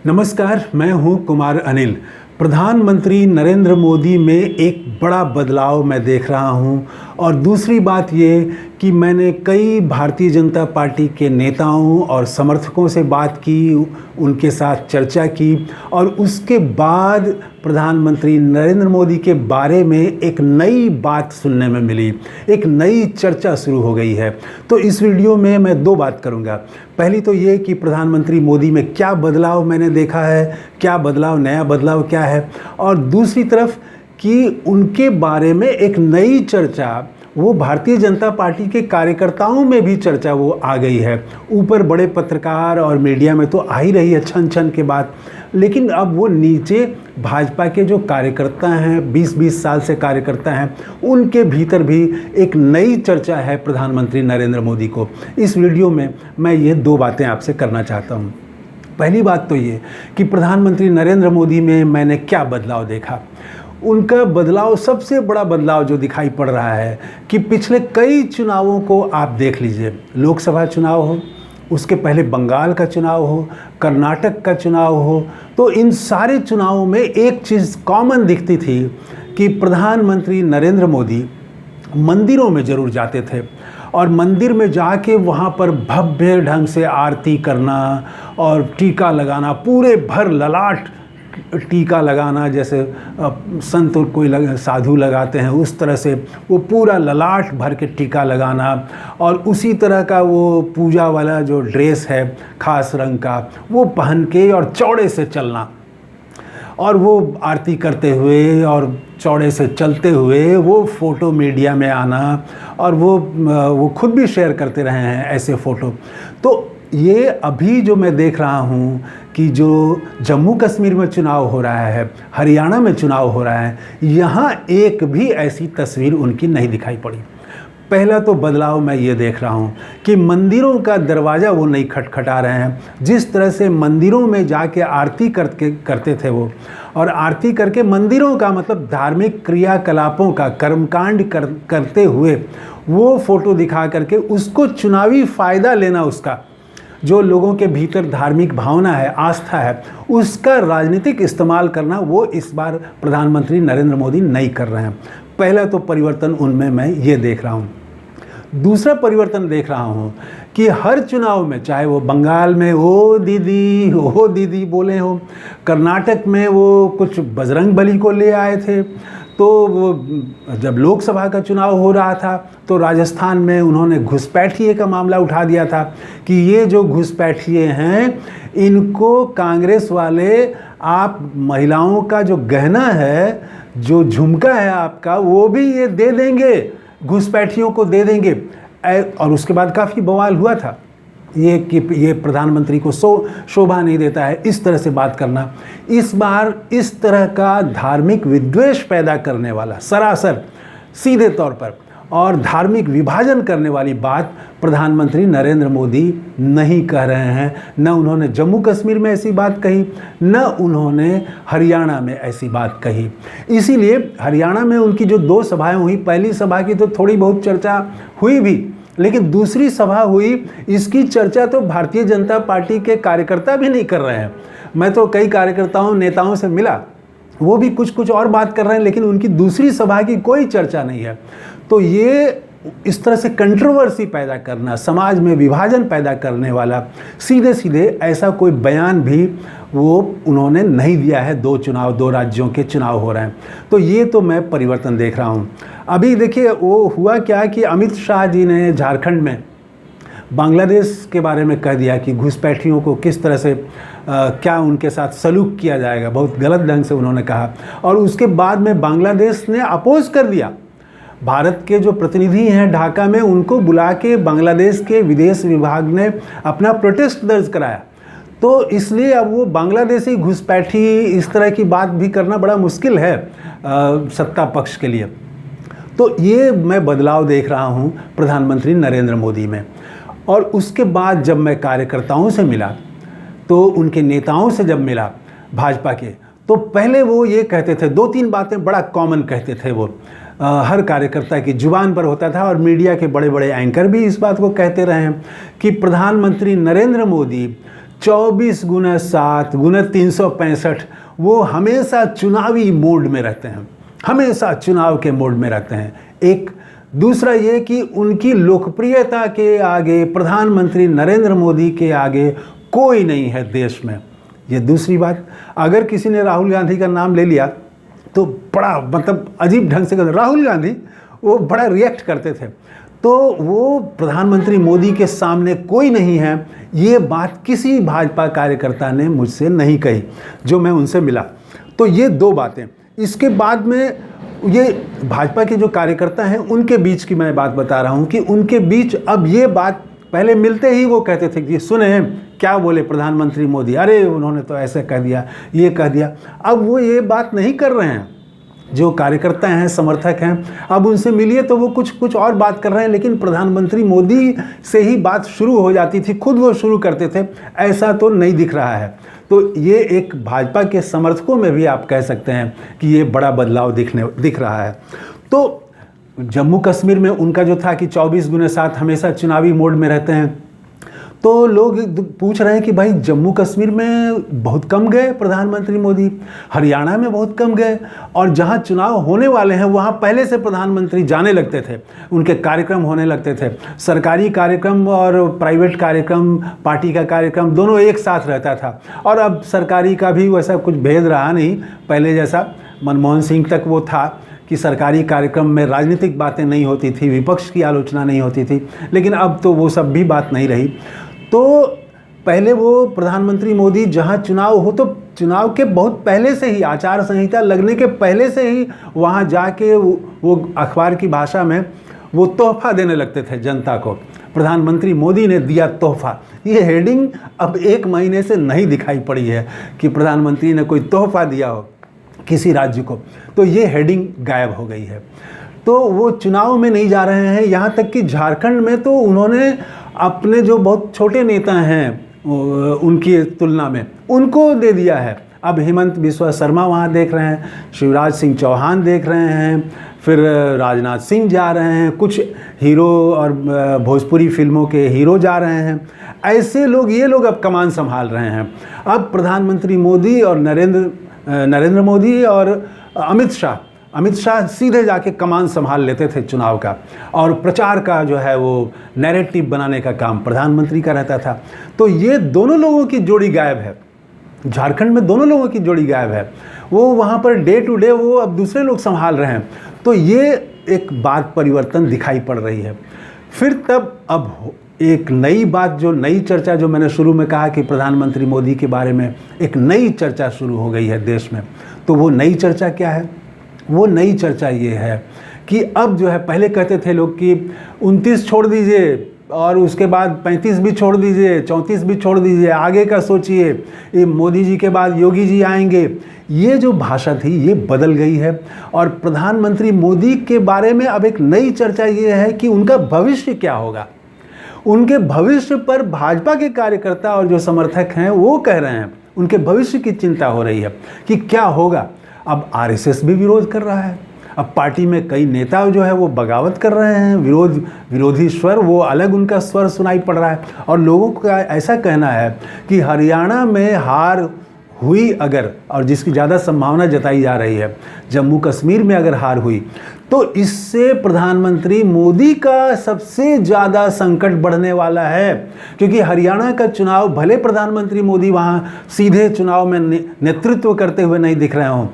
नमस्कार, मैं हूं कुमार अनिल। प्रधानमंत्री नरेंद्र मोदी में एक बड़ा बदलाव मैं देख रहा हूं और दूसरी बात ये कि मैंने कई भारतीय जनता पार्टी के नेताओं और समर्थकों से बात की, उनके साथ चर्चा की और उसके बाद प्रधानमंत्री नरेंद्र मोदी के बारे में एक नई बात सुनने में मिली, एक नई चर्चा शुरू हो गई है। तो इस वीडियो में मैं दो बात करूंगा। पहली तो ये कि प्रधानमंत्री मोदी में क्या बदलाव मैंने देखा है, क्या बदलाव, नया बदलाव क्या है, और दूसरी तरफ कि उनके बारे में एक नई चर्चा वो भारतीय जनता पार्टी के कार्यकर्ताओं में भी चर्चा वो आ गई है। ऊपर बड़े पत्रकार और मीडिया में तो आ ही रही है छन छन के बात, लेकिन अब वो नीचे भाजपा के जो कार्यकर्ता हैं, 20-20 साल से कार्यकर्ता हैं, उनके भीतर भी एक नई चर्चा है प्रधानमंत्री नरेंद्र मोदी को। इस वीडियो में मैं ये दो बातें आपसे करना चाहता हूँ। पहली बात तो ये कि प्रधानमंत्री नरेंद्र मोदी में मैंने क्या बदलाव देखा। उनका बदलाव, सबसे बड़ा बदलाव जो दिखाई पड़ रहा है कि पिछले कई चुनावों को आप देख लीजिए, लोकसभा चुनाव हो, उसके पहले बंगाल का चुनाव हो, कर्नाटक का चुनाव हो, तो इन सारे चुनावों में एक चीज़ कॉमन दिखती थी कि प्रधानमंत्री नरेंद्र मोदी मंदिरों में ज़रूर जाते थे और मंदिर में जाके वहाँ पर भव्य ढंग से आरती करना और टीका लगाना, पूरे भर ललाट टीका लगाना, जैसे संत कोई साधु लगाते हैं उस तरह से वो पूरा ललाट भर के टीका लगाना और उसी तरह का वो पूजा वाला जो ड्रेस है खास रंग का वो पहन के और चौड़े से चलना और वो आरती करते हुए और चौड़े से चलते हुए वो फ़ोटो मीडिया में आना और वो खुद भी शेयर करते रहे हैं ऐसे फ़ोटो। तो ये अभी जो मैं देख रहा हूँ कि जो जम्मू कश्मीर में चुनाव हो रहा है, हरियाणा में चुनाव हो रहा है, यहाँ एक भी ऐसी तस्वीर उनकी नहीं दिखाई पड़ी। पहला तो बदलाव मैं ये देख रहा हूँ कि मंदिरों का दरवाज़ा वो नहीं खटखटा रहे हैं। जिस तरह से मंदिरों में जाके आरती करते थे वो, और आरती करके मंदिरों का मतलब धार्मिक क्रियाकलापों का कर्मकांड करते हुए वो फ़ोटो दिखा करके उसको चुनावी फ़ायदा लेना, उसका जो लोगों के भीतर धार्मिक भावना है, आस्था है, उसका राजनीतिक इस्तेमाल करना वो इस बार प्रधानमंत्री नरेंद्र मोदी नहीं कर रहे हैं। पहला तो परिवर्तन उनमें मैं ये देख रहा हूँ। दूसरा परिवर्तन देख रहा हूँ कि हर चुनाव में, चाहे वो बंगाल में ओ दीदी बोले हो, कर्नाटक में वो कुछ बजरंगबली को ले आए थे, तो वो जब लोकसभा का चुनाव हो रहा था तो राजस्थान में उन्होंने घुसपैठिए का मामला उठा दिया था कि ये जो घुसपैठिए हैं इनको कांग्रेस वाले, आप महिलाओं का जो गहना है, जो झुमका है आपका, वो भी ये दे देंगे, घुसपैठियों को दे देंगे। और उसके बाद काफ़ी बवाल हुआ था ये कि ये प्रधानमंत्री को शोभा नहीं देता है इस तरह से बात करना। इस बार इस तरह का धार्मिक विद्वेष पैदा करने वाला, सरासर सीधे तौर पर और धार्मिक विभाजन करने वाली बात प्रधानमंत्री नरेंद्र मोदी नहीं कह रहे हैं। न उन्होंने जम्मू कश्मीर में ऐसी बात कही, न उन्होंने हरियाणा में ऐसी बात कही। इसीलिए हरियाणा में उनकी जो दो सभाएं हुई, पहली सभा की तो थोड़ी बहुत चर्चा हुई भी, लेकिन दूसरी सभा हुई, इसकी चर्चा तो भारतीय जनता पार्टी के कार्यकर्ता भी नहीं कर रहे हैं। मैं तो कई कार्यकर्ताओं, नेताओं से मिला, वो भी कुछ और बात कर रहे हैं, लेकिन उनकी दूसरी सभा की कोई चर्चा नहीं है। तो ये इस तरह से कंट्रोवर्सी पैदा करना, समाज में विभाजन पैदा करने वाला सीधे सीधे ऐसा कोई बयान भी वो उन्होंने नहीं दिया है। दो राज्यों के चुनाव हो रहे हैं, तो ये तो मैं परिवर्तन देख रहा हूँ। अभी देखिए वो हुआ क्या कि अमित शाह जी ने झारखंड में बांग्लादेश के बारे में कह दिया कि घुसपैठियों को किस तरह से क्या उनके साथ सलूक किया जाएगा, बहुत गलत ढंग से उन्होंने कहा। और उसके बाद में बांग्लादेश ने अपोज कर दिया। भारत के जो प्रतिनिधि हैं ढाका में, उनको बुला के बांग्लादेश के विदेश विभाग ने अपना प्रोटेस्ट दर्ज कराया। तो इसलिए अब वो बांग्लादेशी घुसपैठी इस तरह की बात भी करना बड़ा मुश्किल है सत्ता पक्ष के लिए। तो ये मैं बदलाव देख रहा हूँ प्रधानमंत्री नरेंद्र मोदी में। और उसके बाद जब मैं कार्यकर्ताओं से मिला, तो उनके नेताओं से जब मिला भाजपा के, तो पहले वो ये कहते थे, 2-3 बातें बड़ा कॉमन कहते थे वो, हर कार्यकर्ता की जुबान पर होता था और मीडिया के बड़े बड़े एंकर भी इस बात को कहते रहे हैं कि प्रधानमंत्री नरेंद्र मोदी 24 गुना 7 गुना 365 वो हमेशा चुनावी मोड में रहते हैं, हमेशा चुनाव के मोड में रहते हैं। एक दूसरा ये कि उनकी लोकप्रियता के आगे प्रधानमंत्री नरेंद्र मोदी के आगे कोई नहीं है देश में। ये दूसरी बात। अगर किसी ने राहुल गांधी का नाम ले लिया तो बड़ा मतलब अजीब ढंग से राहुल गांधी वो बड़ा रिएक्ट करते थे। तो वो प्रधानमंत्री मोदी के सामने कोई नहीं है, ये बात किसी भाजपा कार्यकर्ता ने मुझसे नहीं कही जो मैं उनसे मिला। तो ये दो बातें। इसके बाद में ये भाजपा के जो कार्यकर्ता हैं उनके बीच की मैं बात बता रहा हूँ कि उनके बीच अब ये बात, पहले मिलते ही वो कहते थे कि सुने क्या बोले प्रधानमंत्री मोदी, अरे उन्होंने तो ऐसे कह दिया, ये कह दिया। अब वो ये बात नहीं कर रहे हैं। जो कार्यकर्ता हैं, समर्थक हैं, अब उनसे मिलिए तो वो कुछ और बात कर रहे हैं, लेकिन प्रधानमंत्री मोदी से ही बात शुरू हो जाती थी, खुद वो शुरू करते थे, ऐसा तो नहीं दिख रहा है। तो ये एक भाजपा के समर्थकों में भी आप कह सकते हैं कि ये बड़ा बदलाव दिख रहा है। तो जम्मू कश्मीर में उनका जो था कि 24 गुना 7 हमेशा चुनावी मोड में रहते हैं, तो लोग पूछ रहे हैं कि भाई जम्मू कश्मीर में बहुत कम गए प्रधानमंत्री मोदी, हरियाणा में बहुत कम गए, और जहां चुनाव होने वाले हैं वहां पहले से प्रधानमंत्री जाने लगते थे, उनके कार्यक्रम होने लगते थे, सरकारी कार्यक्रम और प्राइवेट कार्यक्रम, पार्टी का कार्यक्रम दोनों एक साथ रहता था। और अब सरकारी का भी वैसा कुछ भेद रहा नहीं, पहले जैसा मनमोहन सिंह तक वो था कि सरकारी कार्यक्रम में राजनीतिक बातें नहीं होती थी, विपक्ष की आलोचना नहीं होती थी, लेकिन अब तो वो सब भी बात नहीं रही। तो पहले वो प्रधानमंत्री मोदी जहां चुनाव हो तो चुनाव के बहुत पहले से ही, आचार संहिता लगने के पहले से ही वहां जाके वो अखबार की भाषा में वो तोहफा देने लगते थे जनता को। प्रधानमंत्री मोदी ने दिया तोहफा, ये हेडिंग अब 1 महीने से नहीं दिखाई पड़ी है कि प्रधानमंत्री ने कोई तोहफा दिया हो किसी राज्य को, तो ये हेडिंग गायब हो गई है। तो वो चुनाव में नहीं जा रहे हैं। यहाँ तक कि झारखंड में तो उन्होंने अपने जो बहुत छोटे नेता हैं उनकी तुलना में उनको दे दिया है। अब हेमंत बिस्वा शर्मा वहाँ देख रहे हैं, शिवराज सिंह चौहान देख रहे हैं, फिर राजनाथ सिंह जा रहे हैं, कुछ हीरो और भोजपुरी फिल्मों के हीरो जा रहे हैं। ऐसे लोग, ये लोग अब कमान संभाल रहे हैं। अब प्रधानमंत्री मोदी और नरेंद्र मोदी और अमित शाह सीधे जाके कमान संभाल लेते थे चुनाव का, और प्रचार का जो है वो नैरेटिव बनाने का काम प्रधानमंत्री का रहता था। तो ये दोनों लोगों की जोड़ी गायब है, झारखंड में दोनों लोगों की जोड़ी गायब है। वो वहाँ पर डे टू डे वो अब दूसरे लोग संभाल रहे हैं। तो ये एक बात परिवर्तन दिखाई पड़ रही है। फिर तब अब एक नई बात, जो नई चर्चा, जो मैंने शुरू में कहा कि प्रधानमंत्री मोदी के बारे में एक नई चर्चा शुरू हो गई है देश में। तो वो नई चर्चा क्या है? वो नई चर्चा ये है कि अब जो है, पहले कहते थे लोग कि 29 छोड़ दीजिए और उसके बाद 35 भी छोड़ दीजिए, 34 भी छोड़ दीजिए, आगे का सोचिए, ये मोदी जी के बाद योगी जी आएंगे। ये जो भाषा थी ये बदल गई है, और प्रधानमंत्री मोदी के बारे में अब एक नई चर्चा ये है कि उनका भविष्य क्या होगा। उनके भविष्य पर भाजपा के कार्यकर्ता और जो समर्थक हैं वो कह रहे हैं, उनके भविष्य की चिंता हो रही है कि क्या होगा। अब आरएसएस भी विरोध कर रहा है, अब पार्टी में कई नेता जो है वो बगावत कर रहे हैं, विरोधी स्वर, वो अलग उनका स्वर सुनाई पड़ रहा है। और लोगों का ऐसा कहना है कि हरियाणा में हार हुई अगर, और जिसकी ज़्यादा संभावना जताई जा रही है, जम्मू कश्मीर में अगर हार हुई तो इससे प्रधानमंत्री मोदी का सबसे ज़्यादा संकट बढ़ने वाला है। क्योंकि हरियाणा का चुनाव, भले प्रधानमंत्री मोदी वहाँ सीधे चुनाव में नेतृत्व करते हुए नहीं दिख रहे हों,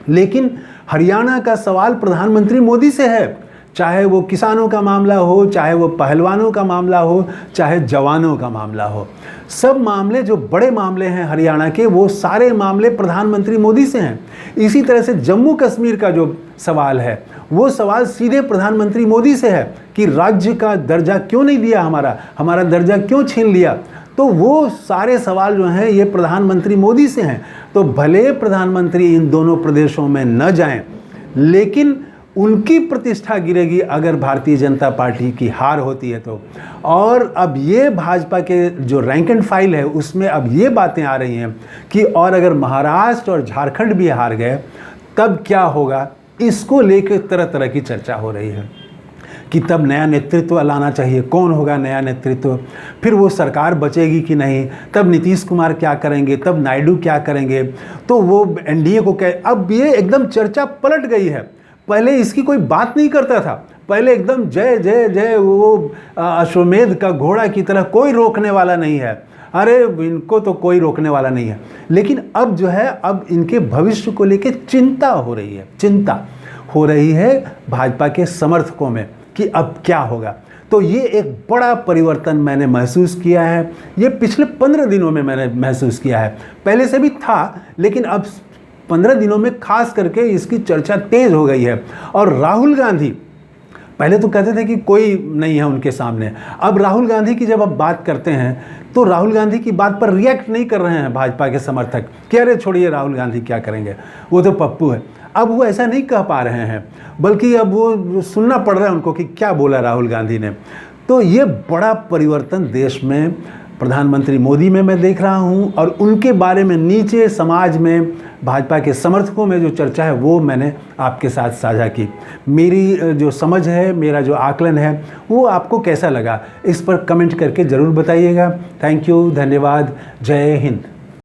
लेकिन हरियाणा का सवाल प्रधानमंत्री मोदी से है। चाहे वो किसानों का मामला हो, चाहे वो पहलवानों का मामला हो, चाहे जवानों का मामला हो, सब मामले जो बड़े मामले हैं हरियाणा के, वो सारे मामले प्रधानमंत्री मोदी से हैं। इसी तरह से जम्मू कश्मीर का जो सवाल है, वो सवाल सीधे प्रधानमंत्री मोदी से है कि राज्य का दर्जा क्यों नहीं दिया, हमारा दर्जा क्यों छीन लिया। तो वो सारे सवाल जो हैं ये प्रधानमंत्री मोदी से हैं। तो भले प्रधानमंत्री इन दोनों प्रदेशों में न जाएं, लेकिन उनकी प्रतिष्ठा गिरेगी अगर भारतीय जनता पार्टी की हार होती है तो। और अब ये भाजपा के जो रैंक एंड फाइल है उसमें अब ये बातें आ रही हैं कि और अगर महाराष्ट्र और झारखंड भी हार गए तब क्या होगा, इसको लेकर तरह तरह की चर्चा हो रही है कि तब नया नेतृत्व लाना चाहिए, कौन होगा नया नेतृत्व, फिर वो सरकार बचेगी कि नहीं, तब नीतीश कुमार क्या करेंगे, तब नायडू क्या करेंगे, तो वो एनडीए को क्या। अब ये एकदम चर्चा पलट गई है। पहले इसकी कोई बात नहीं करता था, पहले एकदम जय जय जय, वो अश्वमेध का घोड़ा की तरह, कोई रोकने वाला नहीं है, अरे इनको तो कोई रोकने वाला नहीं है। लेकिन अब जो है, अब इनके भविष्य को लेकर चिंता हो रही है, चिंता हो रही है भाजपा के समर्थकों में कि अब क्या होगा। तो ये एक बड़ा परिवर्तन मैंने महसूस किया है, ये पिछले 15 दिनों में मैंने महसूस किया है। पहले से भी था, लेकिन अब 15 दिनों में खास करके इसकी चर्चा तेज हो गई है। और राहुल गांधी, पहले तो कहते थे कि कोई नहीं है उनके सामने, अब राहुल गांधी की जब आप बात करते हैं तो राहुल गांधी की बात पर रिएक्ट नहीं कर रहे हैं भाजपा के समर्थक कि अरे छोड़िए राहुल गांधी क्या करेंगे, वो तो पप्पू है। अब वो ऐसा नहीं कह पा रहे हैं, बल्कि अब वो सुनना पड़ रहा है उनको कि क्या बोला राहुल गांधी ने। तो ये बड़ा परिवर्तन देश में प्रधानमंत्री मोदी में मैं देख रहा हूँ, और उनके बारे में नीचे समाज में भाजपा के समर्थकों में जो चर्चा है वो मैंने आपके साथ साझा की। मेरी जो समझ है, मेरा जो आकलन है, वो आपको कैसा लगा, इस पर कमेंट करके ज़रूर बताइएगा। थैंक यू, धन्यवाद, जय हिंद।